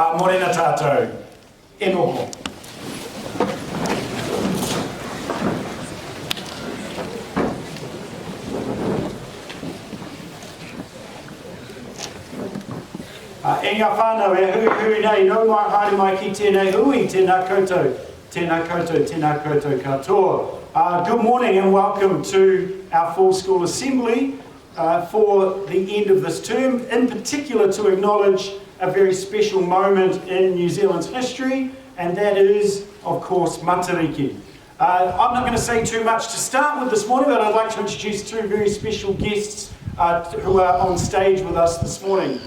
Morena tātou, e noho. E ngā whānau e hui nei, no mai haere mai ki tēnei hui, tēnā koutou, tēnā koutou, tēnā koutou katoa. Good morning and welcome to our Full School Assembly for the end of this term, in particular to acknowledge a very special moment in New Zealand's history, and that is, of course, Matariki. I'm not going to say too much to start with this morning, but I'd like to introduce two very special guests who are on stage with us this morning.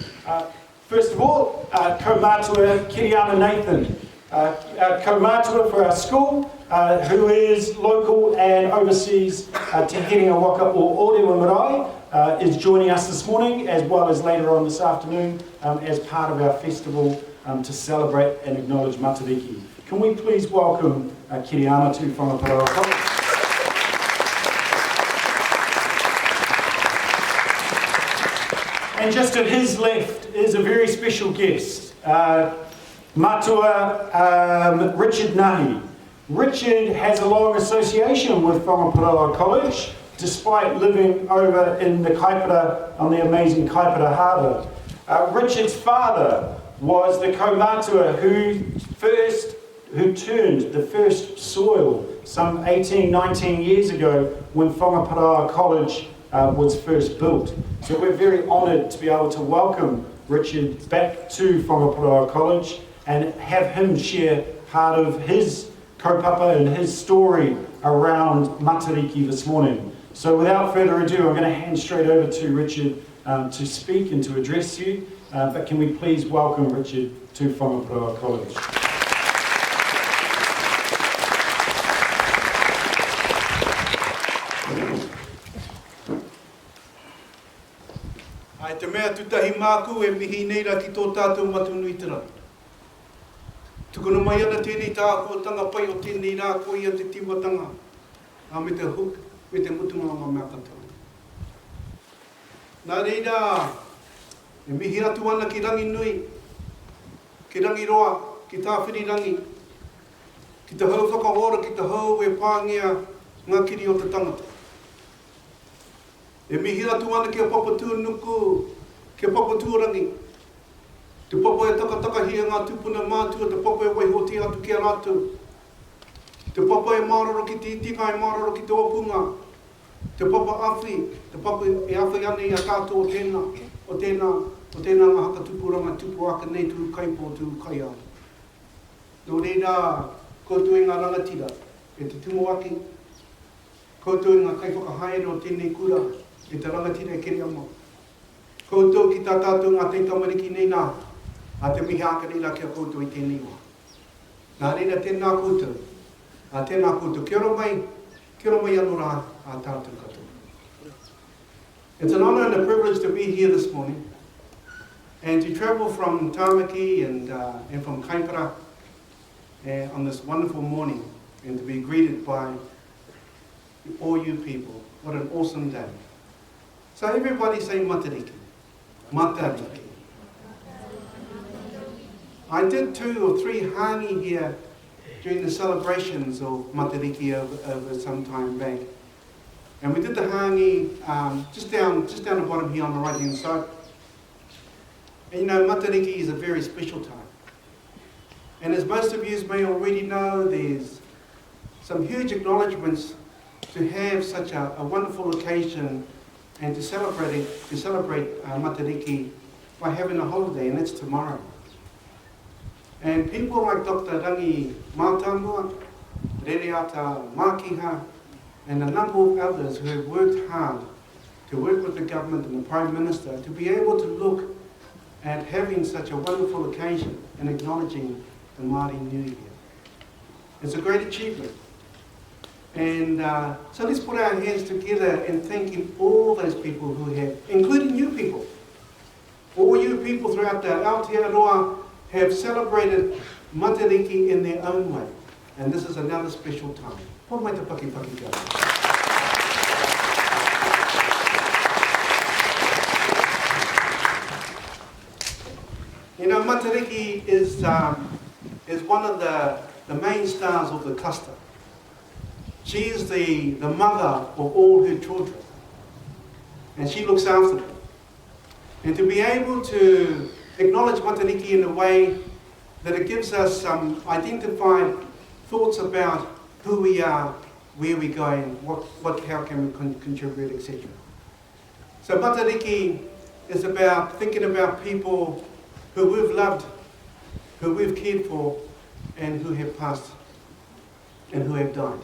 First of all, Kaumātua Kiriama Nathan, Kaumātua for our school, who is local and oversees Te Herenga Waka o Orewa Marae, is joining us this morning, as well as later on this afternoon, as part of our festival to celebrate and acknowledge Matariki. Can we please welcome Kiriama to Whangaparaoa College? And just at his left is a very special guest, Matua Richard Nahi. Richard has a long association with Whangaparaoa College, despite living over in the Kaipara, on the amazing Kaipara Harbour. Richard's father was the kaumātua who turned the first soil some 18, 19 years ago when Whangaparaoa College was first built. So we're very honoured to be able to welcome Richard back to Whangaparaoa College and have him share part of his kaupapa and his story around Matariki this morning. So without further ado, I'm going to hand straight over to Richard to speak and to address you. But can we please welcome Richard to Whangaparaoa College. Ai te mea tutahi māku e mihi neira ki tō tātou matunui tira. Tukuna mai ana tēnei tākuatanga pai o tēnei rā ko ia te tiwatanga. A me te huk, me te mutunga ngā mea katoa. Nā reira, e mihi atu ana ki rangi nui, ki rangi roa, ki tāwhiri rangi, ki te hau whakahora, ki te hau e pāngia ngā kiri o te tangata. E mihi atu ana ki a papatū nuku, ki a papatū rangi. Te papa e takataka hia ngā tupuna mātua, te papa e waihoti atu ki a rātou. Te papa e māroro ki te itinga, e māroro ki te opunga. Te papa awhi, te papa e awhi ane i a tātou o tēnā ngā haka tupuranga, tupu aka nei tū kaipo tū kai au. Nō reira, koutou e ngā rangatira, e te tumo aki. Koutou e ngā kaiwhakahaere o tēnei kura, e te rangatira e kere ama. Koutou ki tā tātou ngā te tamariki nei nā, a te mihi aka reira ki a koutou i tēnei wā. Nā reira tēnā koutou, a tēnā koutou, kia ora mai anō rā a tātou katoa. It's an honour and a privilege to be here this morning and to travel from Tāmaki and from Kaipara on this wonderful morning and to be greeted by all you people. What an awesome day. So everybody say Matariki. Matariki. I did 2 or 3 hangi here during the celebrations of Matariki over some time back. And we did the hangi just down the bottom here on the right hand side. And you know, Matariki is a very special time. And as most of you may already know, there's some huge acknowledgements to have such a wonderful occasion and to celebrate Matariki by having a holiday, and it's tomorrow. And people like Dr. Rangi Mātāmua, Rereata Mākiha, and a number of others who have worked hard to work with the government and the Prime Minister to be able to look at having such a wonderful occasion and acknowledging the Māori New Year. It's a great achievement. And so let's put our hands together and thanking all those people who have, including you people. All you people throughout the Aotearoa have celebrated Matariki in their own way. And this is another special time. Pō mai te paki ka. You know, Matariki Matariki is one of the main stars of the cluster. She is the mother of all her children, and she looks after them. And to be able to acknowledge Matariki in a way that it gives us some identified thoughts about who we are, where we're going, how can we contribute, etc. So Matariki is about thinking about people who we've loved, who we've cared for, and who have passed and who have died.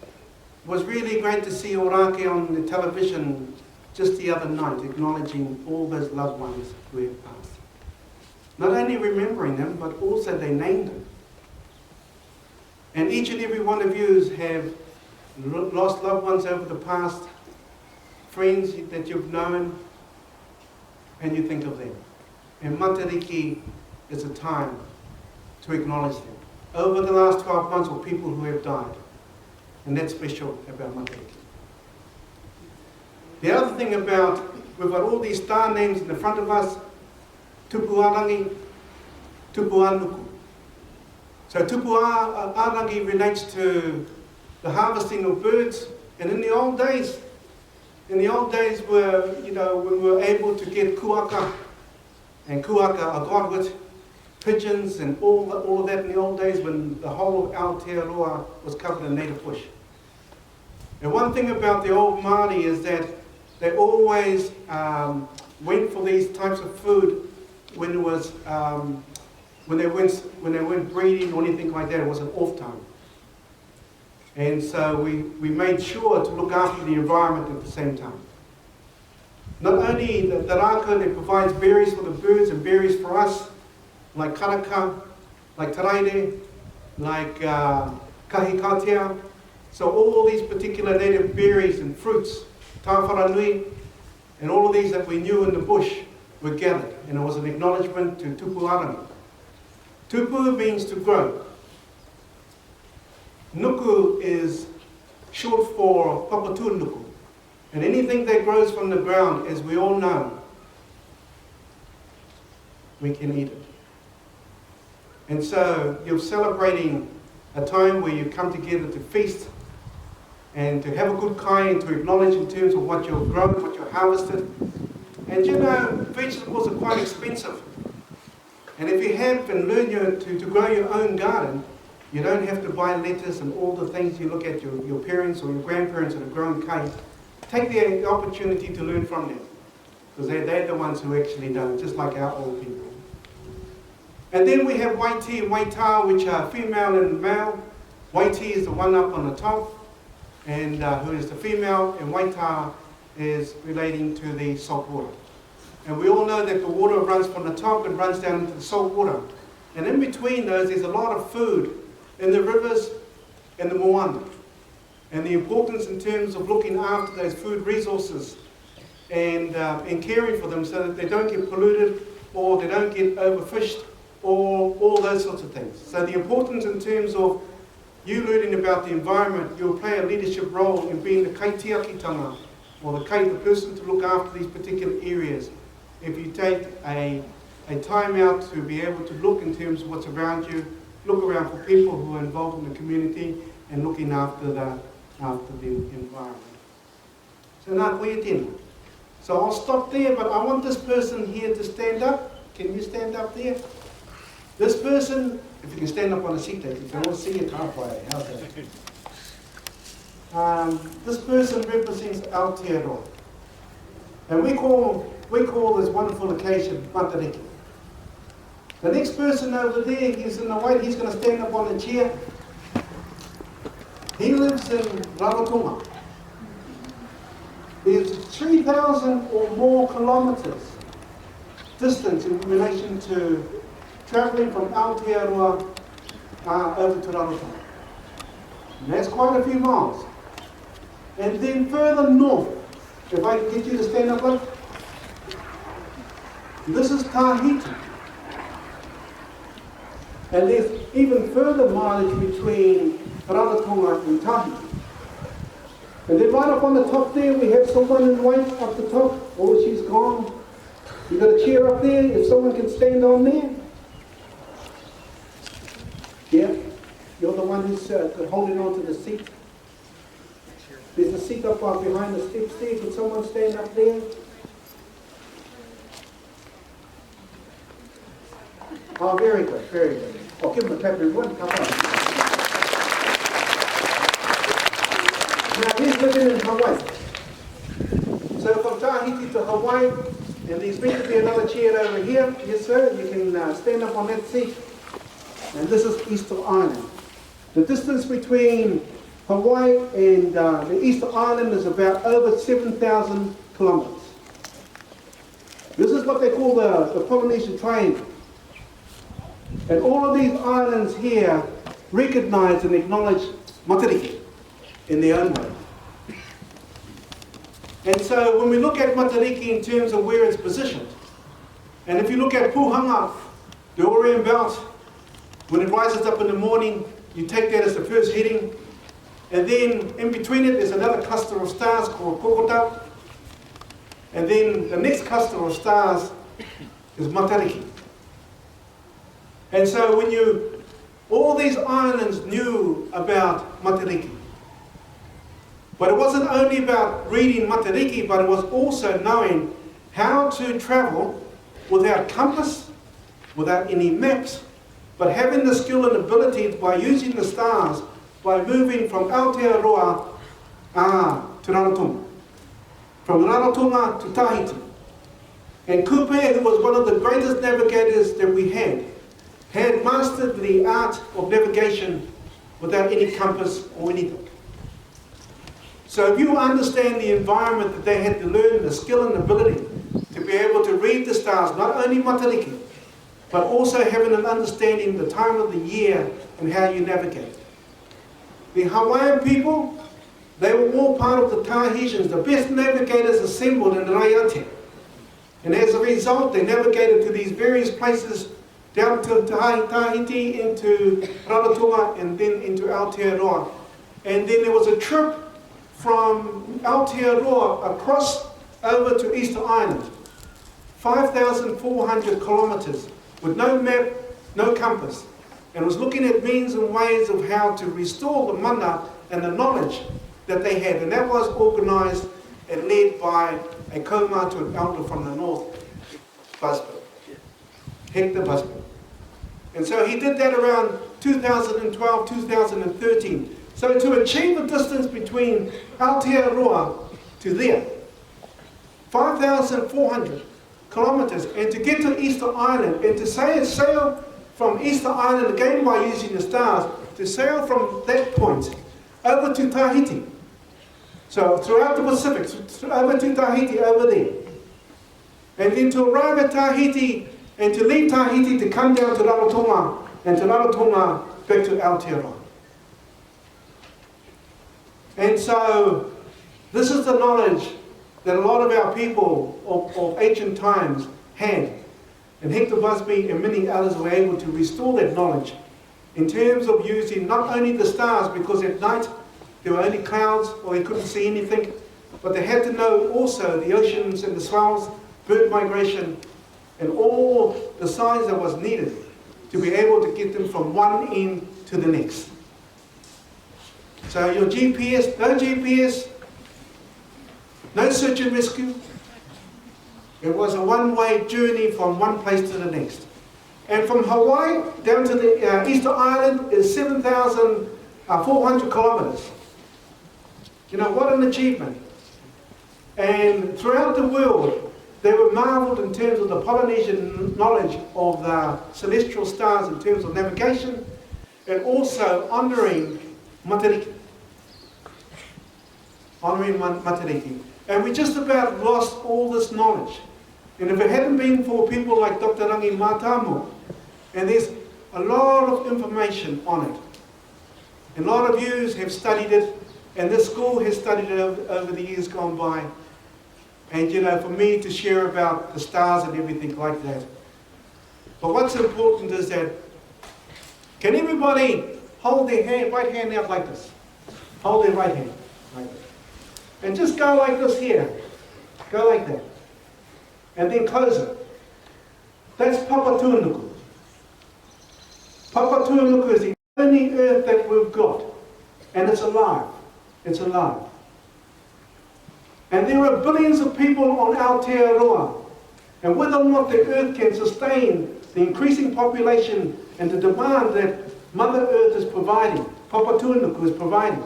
It was really great to see Orake on the television just the other night, acknowledging all those loved ones who have passed. Not only remembering them, but also they named them. And each and every one of you have lost loved ones over the past, friends that you've known, and you think of them. And Matariki is a time to acknowledge them. Over the last 12 months, or people who have died. And that's special about Matariki. The other thing about, we've got all these star names in the front of us, Tupu Arangi, Tupu Anuku. So Tupu Arangi relates to the harvesting of birds, and in the old days were, when we were able to get kuaka, and kuaka are God with pigeons and all of that in the old days when the whole of Aotearoa was covered in native bush. And one thing about the old Māori is that they always went for these types of food when it was when they weren't breeding or anything like that. It was an off time. And so we made sure to look after the environment at the same time. Not only the raka that provides berries for the birds and berries for us, like karaka, like taraire, like kahikatea. So all these particular native berries and fruits, tawharanui, and all of these that we knew in the bush were gathered. And it was an acknowledgement to tupu arangi. Tupu means to grow. Nuku is short for papatu nuku. And anything that grows from the ground, as we all know, we can eat it. And so you're celebrating a time where you come together to feast and to have a good kai and to acknowledge in terms of what you've grown, what you've harvested. And vegetables are quite expensive. And if you have and learn to grow your own garden, you don't have to buy lettuce and all the things you look at your parents or your grandparents that have grown kai. Take the opportunity to learn from them. Because they're the ones who actually know, just like our old people. And then we have Waiti and Waita, which are female and male. Waiti is the one up on the top, and who is the female, and Waita is relating to the salt water. And we all know that the water runs from the top and runs down into the salt water. And in between those, there's a lot of food in the rivers and the moana. And the importance in terms of looking after those food resources and caring for them so that they don't get polluted or they don't get overfished or all those sorts of things. So the importance in terms of you learning about the environment, you'll play a leadership role in being the kaitiakitanga, or the person to look after these particular areas. If you take a time out to be able to look in terms of what's around you, look around for people who are involved in the community and looking after the environment. So now, so I'll stop there, but I want this person here to stand up. Can you stand up there? This person, if you can stand up on a seat there, you can all see it halfway. How's that? This person represents Aotearoa. And we call this wonderful occasion Matariki. The next person over there, he's in the white, he's going to stand up on a chair. He lives in Rarotonga. There's 3,000 or more kilometres distance in relation to travelling from Aotearoa over to Rarotonga. And that's quite a few miles. And then further north, if I can get you to stand up, look. This is Tahiti. And there's even further mileage between Rarotonga and Tahiti. And then right up on the top there, we have someone in white up the top. Oh, she's gone. You've got a chair up there, if someone can stand on there. anyone who's holding on to the seat? There's a seat up behind the steps there. Could someone stand up there? Oh, very good, very good. Oh, give them a clap, everyone. Come on. Now, he's living in Hawaii. So from Tahiti to Hawaii, and there's meant to be another chair over here. Yes, sir. You can stand up on that seat. And this is Easter Island. The distance between Hawaii and the Easter Island is about over 7,000 kilometers. This is what they call the Polynesian Triangle. And all of these islands here recognize and acknowledge Matariki in their own way. And so when we look at Matariki in terms of where it's positioned, and if you look at Puhanga, the Orient Belt, when it rises up in the morning, you take that as the first heading, and then in between it there's another cluster of stars called Kokota, and then the next cluster of stars is Matariki. And so when all these islands knew about Matariki. But it wasn't only about reading Matariki, but it was also knowing how to travel without compass, without any maps, but having the skill and ability by using the stars, by moving from Aotearoa to Rarotonga, from Rarotonga to Tahiti. And Kupe, who was one of the greatest navigators that we had mastered the art of navigation without any compass or anything. So if you understand the environment that they had to learn, the skill and ability to be able to read the stars, not only Matariki, but also having an understanding the time of the year and how you navigate. The Hawaiian people, they were all part of the Tahitians, the best navigators assembled in the Raiate. And as a result, they navigated to these various places down to Tahiti, into Rarotonga, and then into Aotearoa. And then there was a trip from Aotearoa across over to Easter Island, 5,400 kilometers, with no map, no compass, and was looking at means and ways of how to restore the mana and the knowledge that they had. And that was organized and led by a kaumātua elder from the north, Busby, Hector Busby. And so he did that around 2012, 2013. So to achieve a distance between Aotearoa to there, 5,400 kilometers, and to get to Easter Island, and to sail from Easter Island, again by using the stars, to sail from that point over to Tahiti. So throughout the Pacific, over to Tahiti, over there. And then to arrive at Tahiti, and to leave Tahiti to come down to Rarotonga, and to Rarotonga back to Aotearoa. And so this is the knowledge that a lot of our people of ancient times had. And Hector Busby and many others were able to restore that knowledge in terms of using not only the stars, because at night there were only clouds or they couldn't see anything, but they had to know also the oceans and the swells, bird migration, and all the signs that was needed to be able to get them from one end to the next. So your GPS, no search and rescue. It was a one-way journey from one place to the next. And from Hawaii down to the Easter Island is 7,400 kilometers. You know, what an achievement. And throughout the world, they were marveled in terms of the Polynesian knowledge of the celestial stars in terms of navigation, and also honouring Matariki. Honouring Matariki. And we just about lost all this knowledge. And if it hadn't been for people like Dr. Rangi Matamu, and there's a lot of information on it. And a lot of you have studied it, and this school has studied it over the years gone by. And you know, for me to share about the stars and everything like that. But what's important is that, can everybody hold their right hand out like this? Hold their right hand like this. And just go like this here. Go like that. And then close it. That's Papa Tuanuku. Papa Tuanuku is the only earth that we've got. And it's alive. It's alive. And there are billions of people on Aotearoa. And whether or not the earth can sustain the increasing population and the demand that Mother Earth is providing, Papa Tuanuku is providing,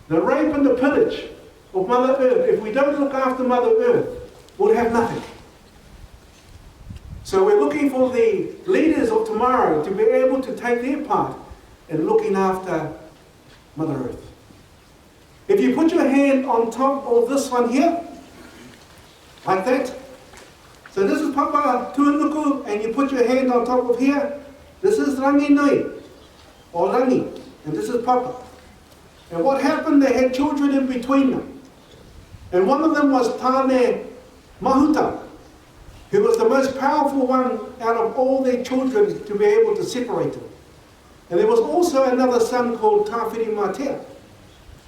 the rape and the pillage of Mother Earth, if we don't look after Mother Earth, we'll have nothing. So we're looking for the leaders of tomorrow to be able to take their part in looking after Mother Earth. If you put your hand on top of this one here, like that, so this is Papa Tuanuku, and you put your hand on top of here, this is Rangi Nui, or Rangi, and this is Papa. And what happened, they had children in between them. And one of them was Tane Mahuta, who was the most powerful one out of all their children to be able to separate them. And there was also another son called Tawhiri Matea.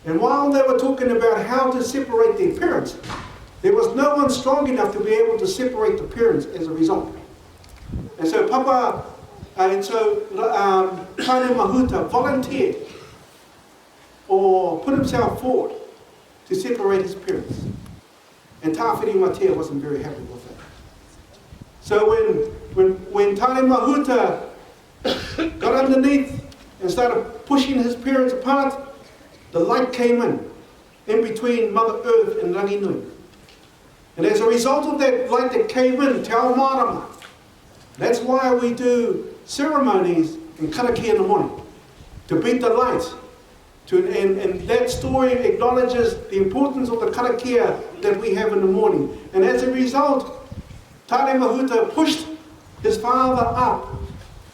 And while they were talking about how to separate their parents, there was no one strong enough to be able to separate the parents as a result. And so Tane Mahuta volunteered or put himself forward to separate his parents. And Tawhiri Matea wasn't very happy with that. So when Tane Mahuta got underneath and started pushing his parents apart, the light came in between Mother Earth and Rangi Nui. And as a result of that light that came in, Te Ao Marama, that's why we do ceremonies in Karaki in the morning, to beat the light. And that story acknowledges the importance of the karakia that we have in the morning. And as a result, Tane Mahuta pushed his father up,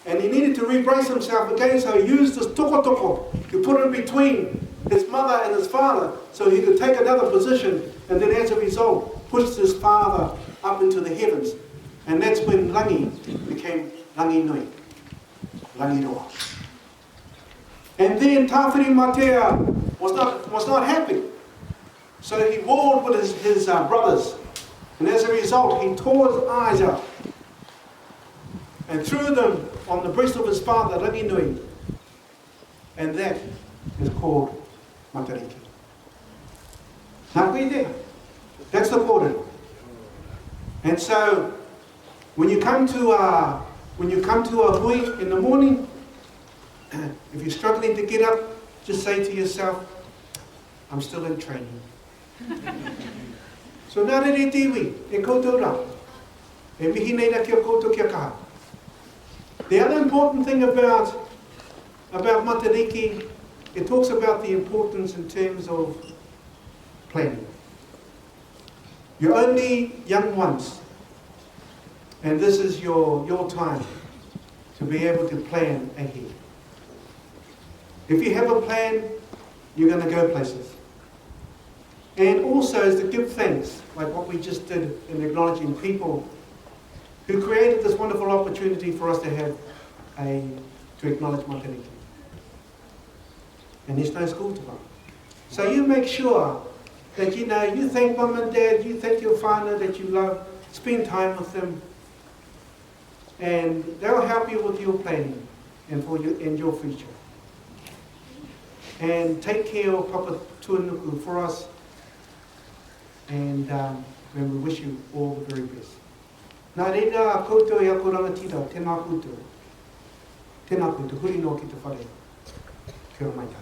and he needed to rebrace himself again, so he used this toko to put in between his mother and his father so he could take another position, and then as a result pushed his father up into the heavens. And that's when Rangi became Rangi Nui, Rangi Roa. And then Tawhiri Matea was not happy. So he warred with his brothers. And as a result, he tore his eyes out and threw them on the breast of his father, Rangi Nui. And that is called Matariki. That's the portal. And so when you come to a hui in the morning, if you're struggling to get up, just say to yourself, I'm still in training. So nā re tiwi, e koutou rā. E mihi nei na kia koutou kia kaha. The other important thing about Matariki, it talks about the importance in terms of planning. You're only young once, and this is your time to be able to plan ahead. If you have a plan, you're going to go places. And also is to give thanks, like what we just did in acknowledging people who created this wonderful opportunity for us to have to acknowledge Matariki. And there's no school tomorrow. So you make sure that you thank mum and dad, you thank your whānau that you love, spend time with them, and they'll help you with your planning and your future. And take care of Papa Tuanuku for us, and we wish you all the very best. Nā reira koutou e ako rangatira, tēnā koutou. Tēnā koutou, huri no ki te whare. Kia ora mai tātou.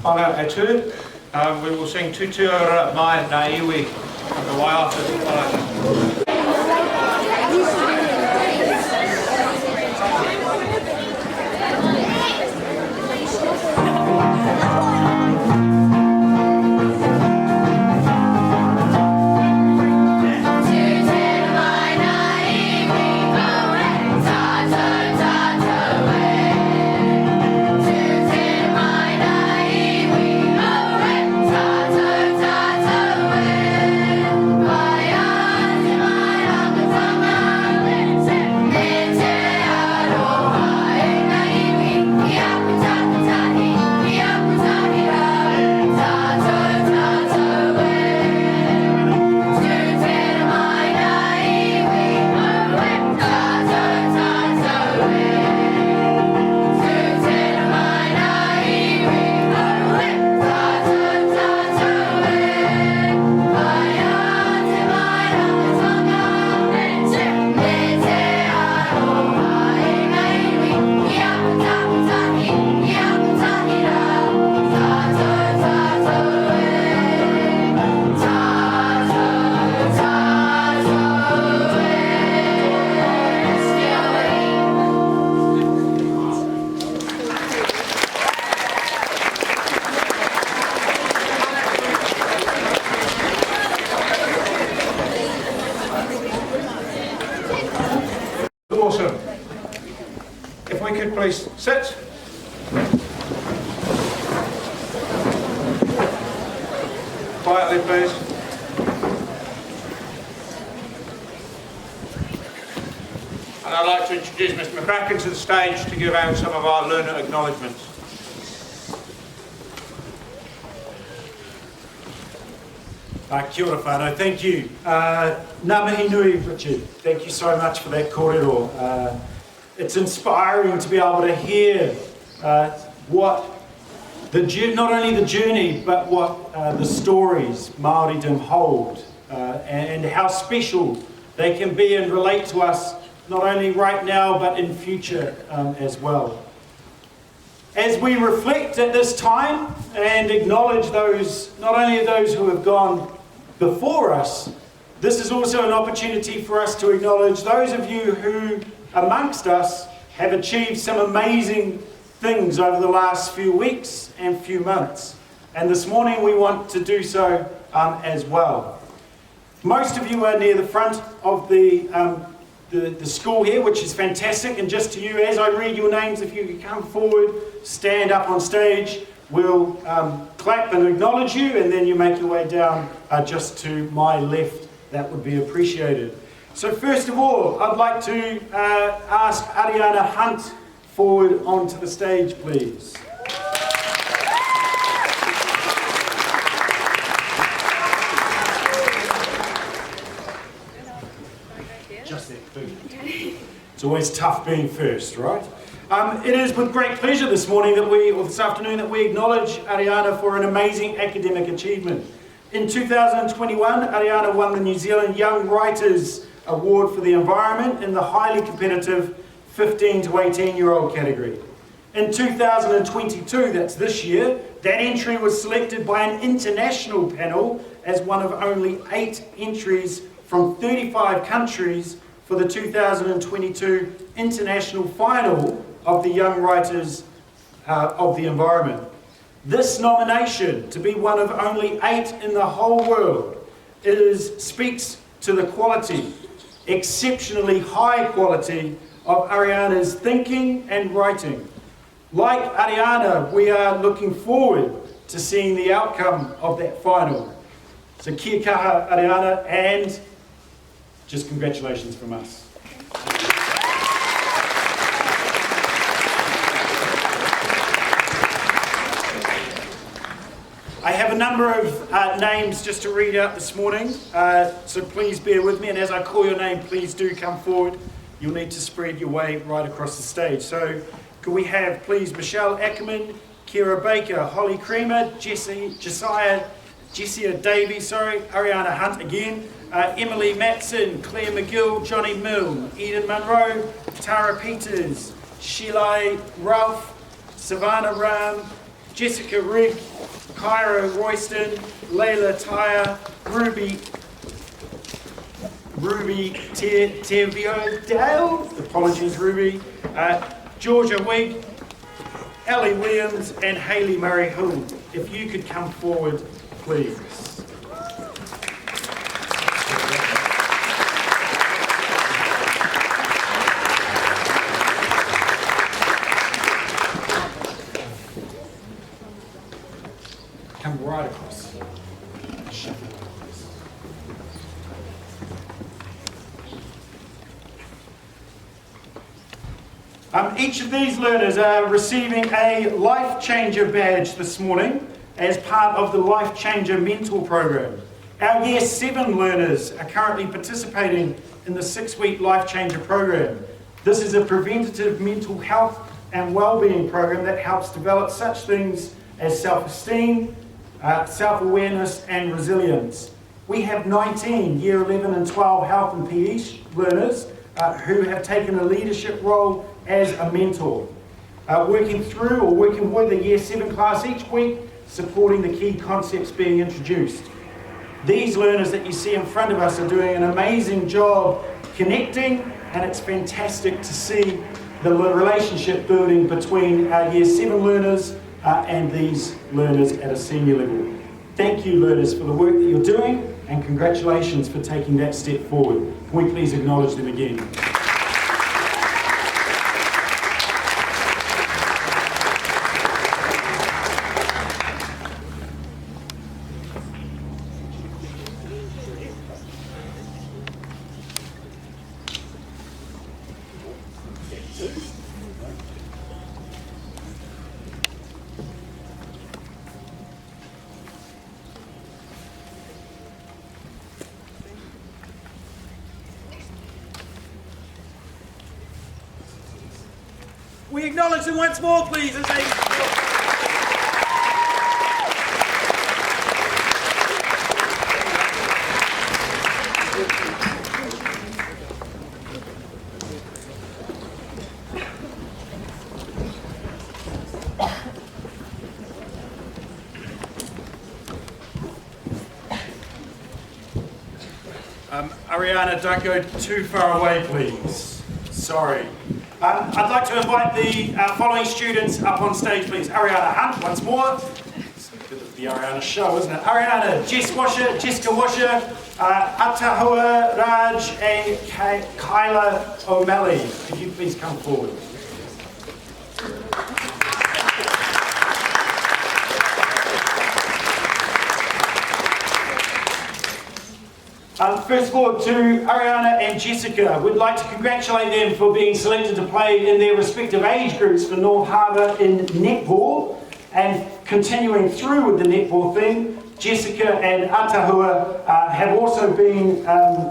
Whanga atu, we will sing Tutua Mai Nā Iwi, the waiata te whanga. Bye. you please sit. Quietly, please. And I'd like to introduce Mr. McCracken to the stage to give out some of our learner acknowledgements. Kia ora whānau, thank you. Ngā mihi nui, Richard. Thank you so much for that kōrero. It's inspiring to be able to hear what not only the journey, but what the stories Māoridom hold and how special they can be and relate to us, not only right now, but in future as well. As we reflect at this time and acknowledge those, not only those who have gone before us, this is also an opportunity for us to acknowledge those of you who, amongst us, have achieved some amazing things over the last few weeks and few months. And this morning we want to do so as well. Most of you are near the front of the school here, which is fantastic. And just to you, as I read your names, if you could come forward, stand up on stage, we'll clap and acknowledge you, and then you make your way down just to my left. That would be appreciated. So first of all, I'd like to ask Ariana Hunt forward onto the stage, please. Just there, food. It's always tough being first, right? It is with great pleasure this afternoon that we acknowledge Ariana for an amazing academic achievement. In 2021, Ariana won the New Zealand Young Writers Award for the Environment in the highly competitive 15 to 18-year-old category. In 2022, that's this year, that entry was selected by an international panel as one of only 8 entries from 35 countries for the 2022 International Final of the Young Writers of the Environment. This nomination, to be one of only 8 in the whole world, speaks to the quality, exceptionally high quality, of Ariana's thinking and writing. Like Ariana, we are looking forward to seeing the outcome of that final. So kia kaha, Ariana, and just congratulations from us. I have a number of names just to read out this morning, so please bear with me, and as I call your name, please do come forward. You'll need to spread your way right across the stage. So could we have, please, Michelle Ackerman, Kira Baker, Holly Creamer, Jessia Davey, Ariana Hunt again, Emily Matson, Claire McGill, Johnny Milne, Eden Munro, Tara Peters, Sheila Ralph, Savannah Ram, Jessica Rigg, Kyra Royston, Layla Tyre, Ruby Tevio Dale, apologies Ruby, Georgia Wigg, Ellie Williams and Hayley Murray Hill. If you could come forward, please. Come right across. Each of these learners are receiving a Life Changer badge this morning as part of the Life Changer Mentor Program. Our Year 7 learners are currently participating in the 6-week Life Changer Program. This is a preventative mental health and well-being program that helps develop such things as self-esteem, self-awareness and resilience. We have 19 Year 11 and 12 health and PE learners who have taken a leadership role as a mentor, working with a Year 7 class each week, supporting the key concepts being introduced. These learners that you see in front of us are doing an amazing job connecting, and it's fantastic to see the relationship building between our Year 7 learners and these learners at a senior level. Thank you, learners, for the work that you're doing, and congratulations for taking that step forward. Can we please acknowledge them again? We acknowledge them once more, please, as they... Ariana, don't go too far away, please. Sorry. I'd like to invite the following students up on stage, please. Ariana Hunt, once more. It's the Ariana show, isn't it? Ariana Jessica Washer, Atahua Raj, and Kyla O'Malley. Could you please come forward? First of all, to Ariana and Jessica, we'd like to congratulate them for being selected to play in their respective age groups for North Harbour in netball. And continuing through with the netball theme, Jessica and Atahua have also been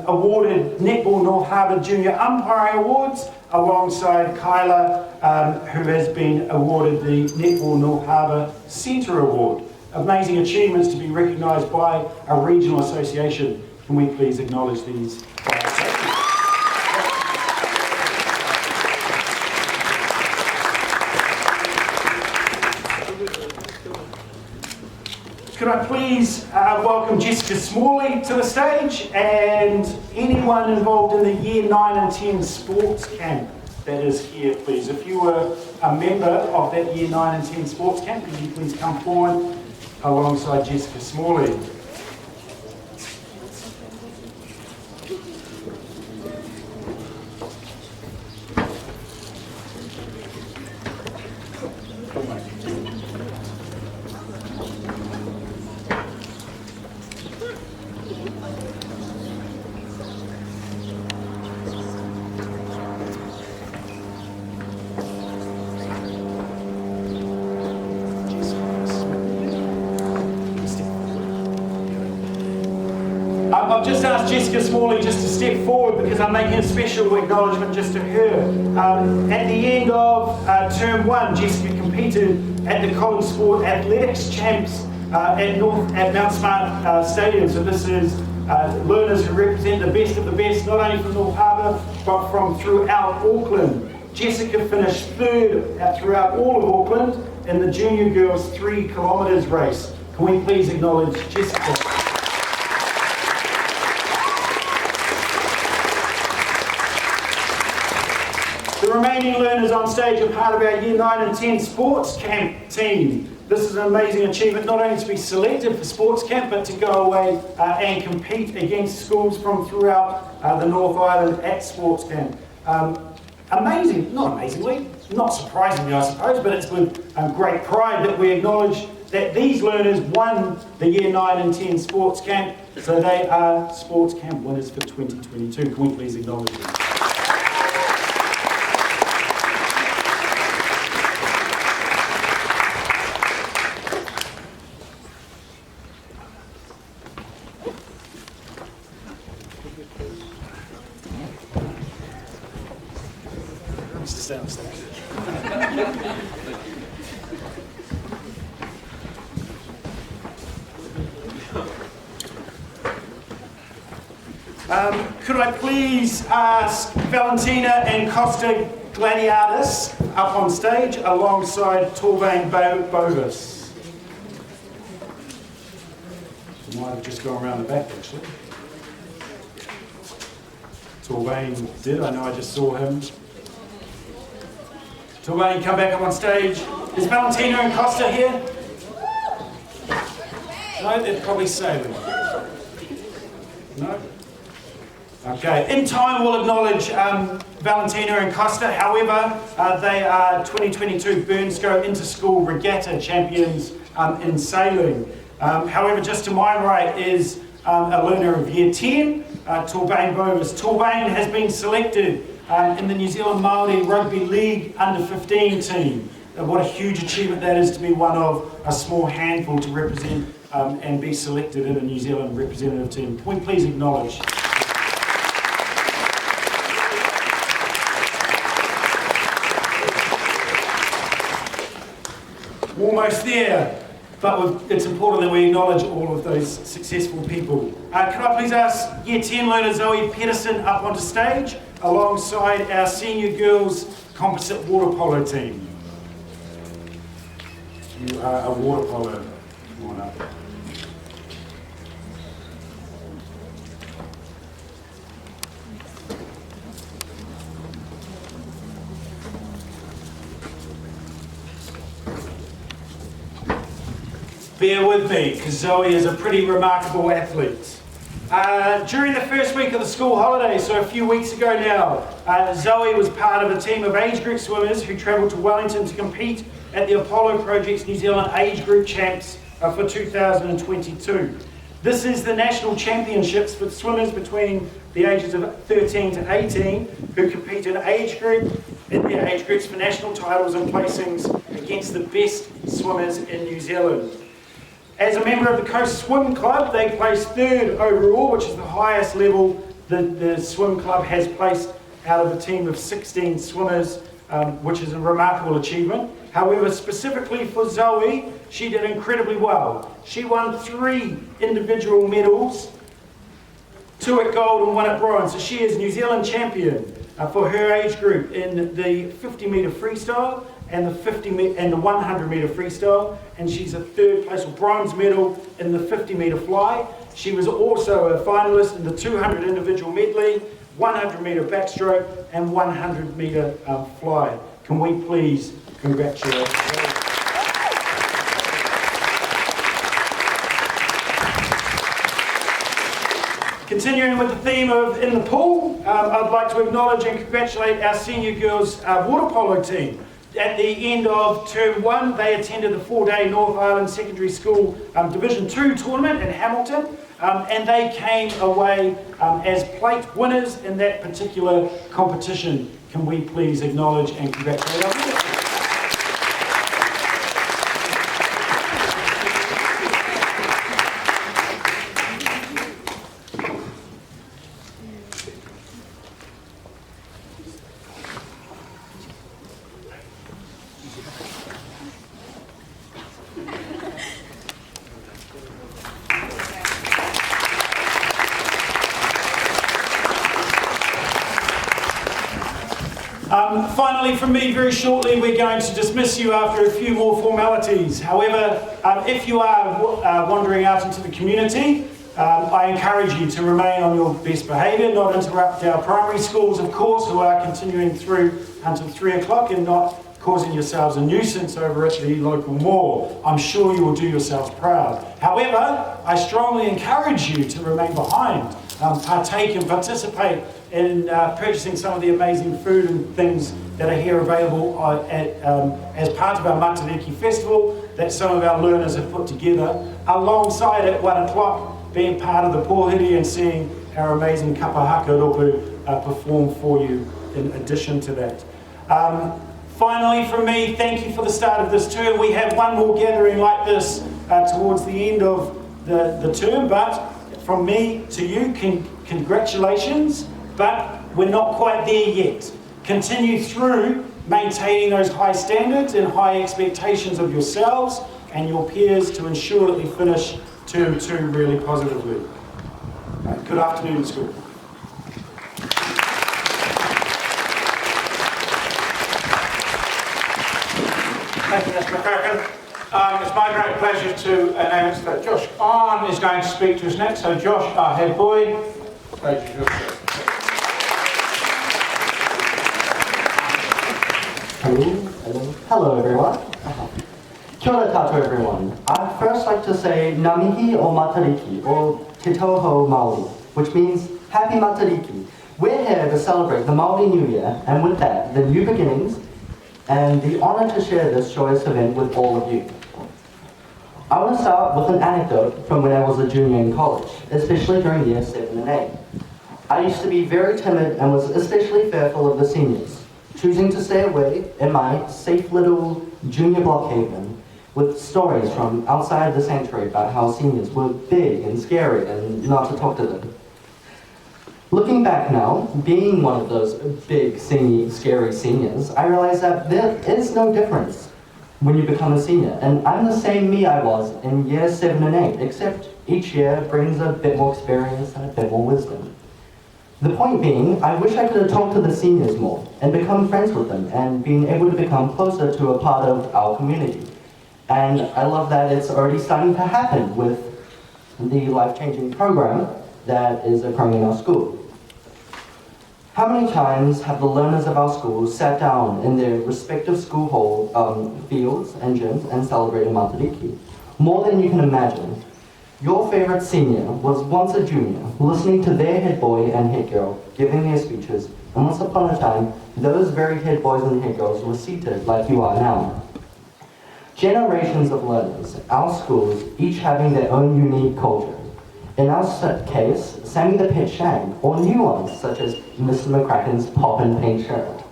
awarded Netball North Harbour Junior Umpiring Awards, alongside Kyla, who has been awarded the Netball North Harbour Centre Award. Amazing achievements to be recognised by a regional association. Can we please acknowledge these? Could I please welcome Jessica Smalley to the stage and anyone involved in the Year 9 and 10 sports camp that is here, please. If you were a member of that Year 9 and 10 sports camp, could you please come forward alongside Jessica Smalley. I've just asked Jessica Smalley just to step forward because I'm making a special acknowledgement just to her. At the end of term 1, Jessica competed at the College Sport Athletics Champs at Mount Smart Stadium. So this is learners who represent the best of the best, not only from North Harbour, but from throughout Auckland. Jessica finished third throughout all of Auckland in the Junior Girls 3 kilometres race. Can we please acknowledge Jessica? The remaining learners on stage are part of our Year 9 and 10 sports camp team. This is an amazing achievement, not only to be selected for sports camp, but to go away and compete against schools from throughout the North Island at sports camp. Amazing, not amazingly, not surprisingly I suppose, but it's with great pride that we acknowledge that these learners won the Year 9 and 10 sports camp, so they are sports camp winners for 2022. Can we please acknowledge them? Could I please ask Valentina and Costa Gladiatus up on stage alongside Torvain Bovis. I might have just gone around the back actually. Torvain did, I know I just saw him. Torvain, come back up on stage. Is Valentina and Costa here? No, they're probably sailing. No? Okay, in time we'll acknowledge Valentina and Costa. However, they are 2022 Burnsco Inter-School Regatta champions in sailing. However, just to my right is a learner of Year 10, Torvain Bovis. Torvain has been selected in the New Zealand Māori Rugby League Under-15 team. What a huge achievement that is to be one of a small handful to represent and be selected in a New Zealand representative team. Can we please acknowledge? almost there, but it's important that we acknowledge all of those successful people. Could I please ask Year 10 learner Zoe Pedersen up onto stage alongside our senior girls composite water polo team. You are a water polo. Come on up. Bear with me, because Zoe is a pretty remarkable athlete. During the first week of the school holidays, so a few weeks ago now, Zoe was part of a team of age group swimmers who travelled to Wellington to compete at the Apollo Project's New Zealand Age Group Champs for 2022. This is the national championships for swimmers between the ages of 13 to 18 who compete in their age groups for national titles and placings against the best swimmers in New Zealand. As a member of the Coast Swim Club, they placed third overall, which is the highest level the swim club has placed out of a team of 16 swimmers, which is a remarkable achievement. However, specifically for Zoe, she did incredibly well. She won 3 individual medals, 2 at gold and 1 at bronze. So she is New Zealand champion for her age group in the 50-metre freestyle and the 100-metre freestyle, and she's a 3rd place or bronze medal in the 50-metre fly. She was also a finalist in the 200 individual medley, 100-metre backstroke, and 100-metre fly. Can we please congratulate her? Continuing with the theme of In the Pool, I'd like to acknowledge and congratulate our senior girls water polo team. At the end of Term 1, they attended the 4-day North Island Secondary School Division 2 tournament in Hamilton, and they came away as plate winners in that particular competition. Can we please acknowledge and congratulate our winners? Finally, from me, very shortly, we're going to dismiss you after a few more formalities. However, if you are wandering out into the community, I encourage you to remain on your best behaviour, not interrupt our primary schools, of course, who are continuing through until 3 o'clock, and not causing yourselves a nuisance over at the local mall. I'm sure you will do yourselves proud. However, I strongly encourage you to remain behind, partake and participate in purchasing some of the amazing food and things that are here available as part of our Matariki festival that some of our learners have put together, alongside at 1 o'clock being part of the pōhiri and seeing our amazing kapa haka ropu perform for you in addition to that. Finally, from me, thank you for the start of this term. We have one more gathering like this towards the end of the term, but from me to you, congratulations, but we're not quite there yet. Continue through maintaining those high standards and high expectations of yourselves and your peers to ensure that we finish term 2 really positively. Good afternoon, school. Thank you, Mr. McCracken. It's my great pleasure to announce that Josh Arn is going to speak to us next. So Josh, our head boy, stage is yours. Hello everyone. Kia ora tātou everyone. I'd first like to say Namihi o Matariki, or Te Toho Māori, which means Happy Matariki. We're here to celebrate the Māori New Year, and with that, the new beginnings, and the honour to share this joyous event with all of you. I want to start with an anecdote from when I was a junior in college, especially during year 7 and 8. I used to be very timid and was especially fearful of the seniors, choosing to stay away in my safe little junior block haven with stories from outside the sanctuary about how seniors were big and scary and not to talk to them. Looking back now, being one of those big, scary seniors, I realize that there is no difference. when you become a senior. And I'm the same me I was in year 7 and 8, except each year brings a bit more experience and a bit more wisdom. The point being, I wish I could have talked to the seniors more and become friends with them and been able to become closer to a part of our community. And I love that it's already starting to happen with the life-changing program that is occurring in our school. How many times have the learners of our schools sat down in their respective school hall fields and gyms and celebrated Matariki? More than you can imagine. Your favorite senior was once a junior, listening to their head boy and head girl giving their speeches, and once upon a time, those very head boys and head girls were seated like you are now. Generations of learners, our schools, each having their own unique culture. In our case, Sammy the Pet Shag, or new ones such as Mr. McCracken's pop and paint shirt.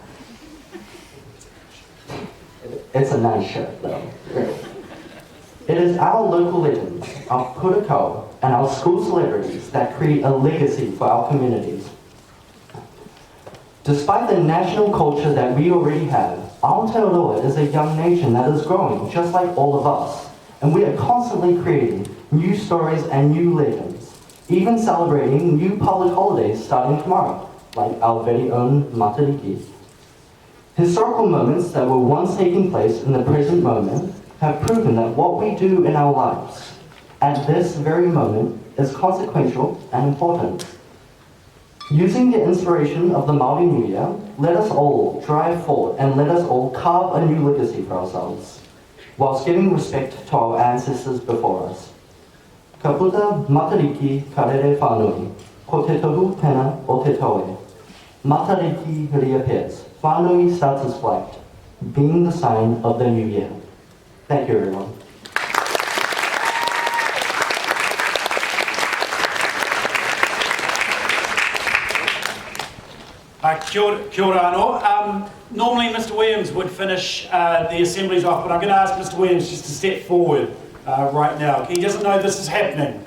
It's a nice shirt though. It is our local legends, our Purako, and our school celebrities that create a legacy for our communities. Despite the national culture that we already have, Aotearoa is a young nation that is growing, just like all of us. And we are constantly creating new stories and new legends, even celebrating new public holidays starting tomorrow, like our very own Matariki. Historical moments that were once taking place in the present moment have proven that what we do in our lives at this very moment is consequential and important. Using the inspiration of the Māori New Year, let us all drive forward and let us all carve a new legacy for ourselves, whilst giving respect to our ancestors before us. Ka puta Matariki ka rere whānui, ko te tohu tena o te toe. Matariki reappears. Whānui starts its flight, being the sign of the new year. Thank you, everyone. Kia ora anō. Normally Mr. Williams would finish the assemblies off, but I'm going to ask Mr. Williams just to step forward right now. He doesn't know this is happening.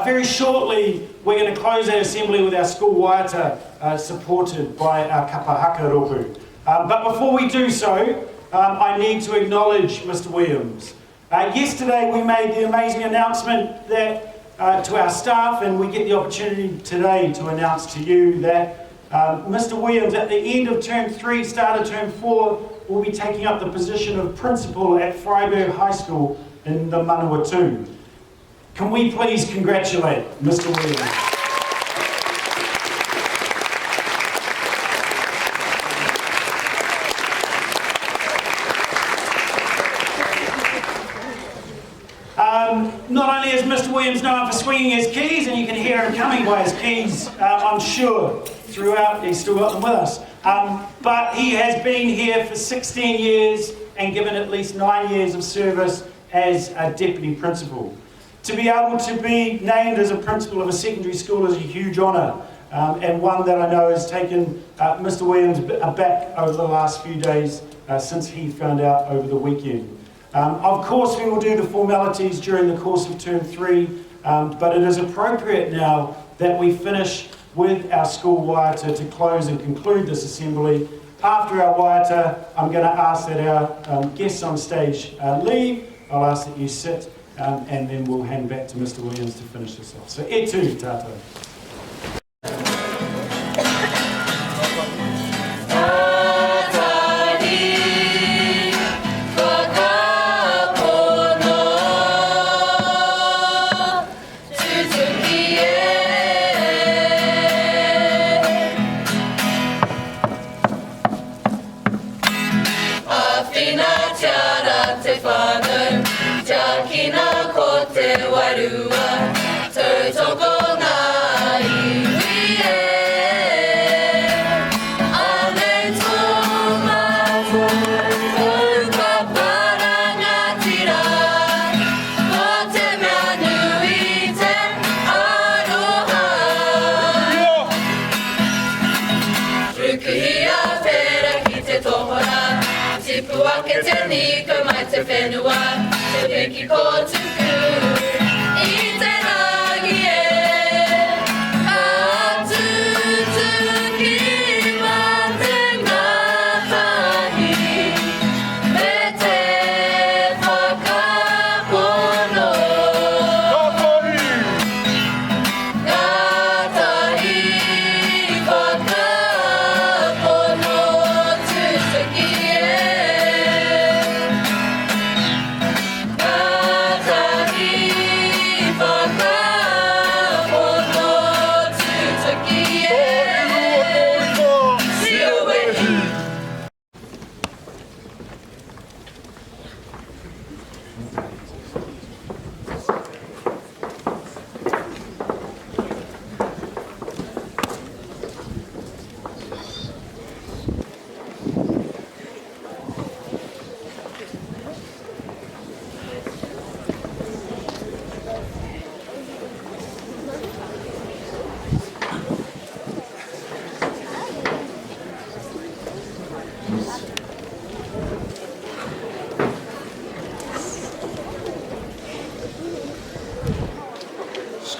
Very shortly, we're going to close our assembly with our school waiata supported by our kapahaka roku. But before we do so, I need to acknowledge Mr. Williams. Yesterday we made the amazing announcement that to our staff, and we get the opportunity today to announce to you that Mr. Williams, at the end of term 3, start of term 4, will be taking up the position of principal at Freiburg High School in the Manawatu. Can we please congratulate Mr. Williams? Not only is Mr. Williams known for swinging his keys, and you can hear him coming by his keys, I'm sure, throughout, he's still got them with us, but he has been here for 16 years and given at least 9 years of service as a deputy principal. To be able to be named as a principal of a secondary school is a huge honour, and one that I know has taken Mr. Williams aback over the last few days since he found out over the weekend. Of course, we will do the formalities during the course of term 3, but it is appropriate now that we finish with our school waiata to close and conclude this assembly. After our waiata, I'm going to ask that our guests on stage leave. I'll ask that you sit, and then we'll hand back to Mr. Williams to finish this off. So, e tū tātou.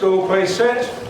school, please sit.